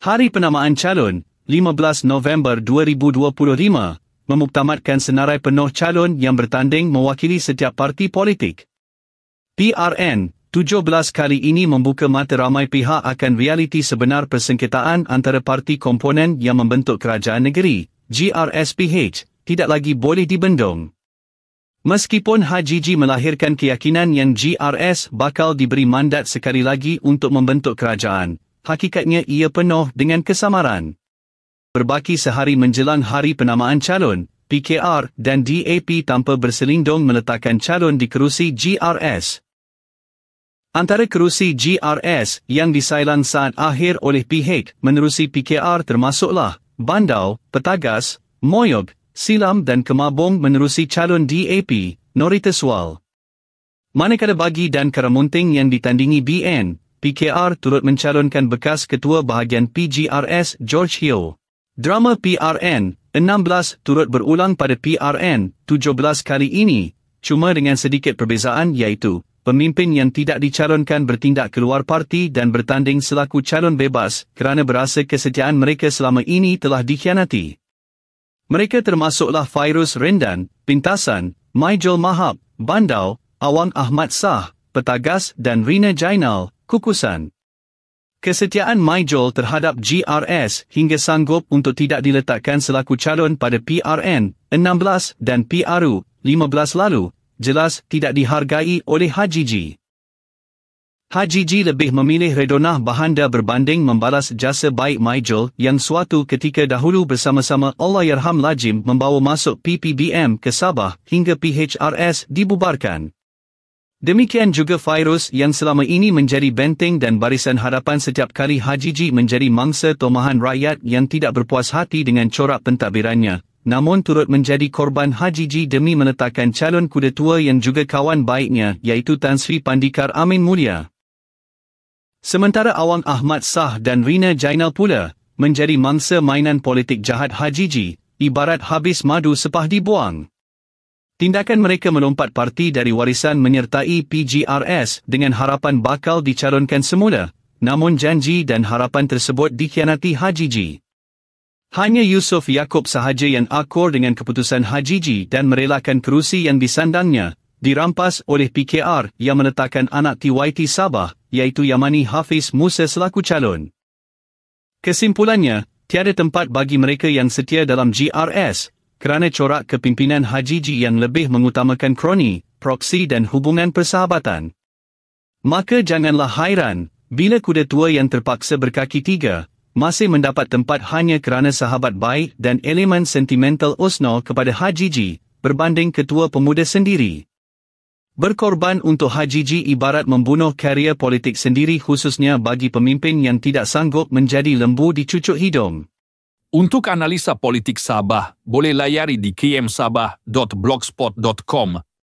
Hari Penamaan Calon, 15 November 2025, memuktamadkan senarai penuh calon yang bertanding mewakili setiap parti politik. PRN 17 kali ini membuka mata ramai pihak akan realiti sebenar persengketaan antara parti komponen yang membentuk kerajaan negeri, GRSPH, tidak lagi boleh dibendung. Meskipun HGG melahirkan keyakinan yang GRS bakal diberi mandat sekali lagi untuk membentuk kerajaan, hakikatnya ia penuh dengan kesamaran. Berbaki sehari menjelang Hari Penamaan Calon, PKR dan DAP tanpa berselindung meletakkan calon di kerusi GRS. Antara kerusi GRS yang disailan saat akhir oleh PH menerusi PKR termasuklah Bandau, Petagas, Moyog, Silam dan Kemabong menerusi calon DAP, Norita Swal. Manakala bagi dan Karamunting yang ditandingi BN, PKR turut mencalonkan bekas Ketua Bahagian PGRS George Heo. Drama PRN 16 turut berulang pada PRN 17 kali ini, cuma dengan sedikit perbezaan iaitu pemimpin yang tidak dicalonkan bertindak keluar parti dan bertanding selaku calon bebas kerana berasa kesetiaan mereka selama ini telah dikhianati. Mereka termasuklah Fairuz Rendan, Pintasan, Maijol Mahab, Bandau, Awang Ahmad Sah, Petagas dan Rina Jainal, Kukusan. Kesetiaan Maijol terhadap GRS hingga sanggup untuk tidak diletakkan selaku calon pada PRN 16 dan PRU 15 lalu, jelas tidak dihargai oleh HGG. HGG lebih memilih redonah bahanda berbanding membalas jasa baik Maijol yang suatu ketika dahulu bersama-sama Allahyarham Lajim membawa masuk PPBM ke Sabah hingga PHRS dibubarkan. Demikian juga Fairuz yang selama ini menjadi benteng dan barisan hadapan setiap kali HGG menjadi mangsa tomahan rakyat yang tidak berpuas hati dengan corak pentadbirannya, namun turut menjadi korban HGG demi meletakkan calon kuda tua yang juga kawan baiknya iaitu Tan Sri Pandikar Amin Mulia. Sementara Awang Ahmad Sah dan Rina Jainal pula menjadi mangsa mainan politik jahat HGG, ibarat habis madu sepah dibuang. Tindakan mereka melompat parti dari warisan menyertai PGRS dengan harapan bakal dicalonkan semula, namun janji dan harapan tersebut dikhianati HGG. Hanya Yusof Yaakob sahaja yang akur dengan keputusan HGG dan merelakan kerusi yang disandangnya, dirampas oleh PKR yang meletakkan anak TYT Sabah, iaitu Yamani Hafiz Musa selaku calon. Kesimpulannya, tiada tempat bagi mereka yang setia dalam GRS, kerana corak kepimpinan HGG yang lebih mengutamakan kroni, proksi dan hubungan persahabatan. Maka janganlah hairan, bila kuda tua yang terpaksa berkaki tiga, masih mendapat tempat hanya kerana sahabat baik dan elemen sentimental USNO kepada HGG, berbanding ketua pemuda sendiri. Berkorban untuk HGG ibarat membunuh karier politik sendiri khususnya bagi pemimpin yang tidak sanggup menjadi lembu di cucuk hidung. Untuk analisa politik Sabah, boleh layari di kmsabah.blogspot.com.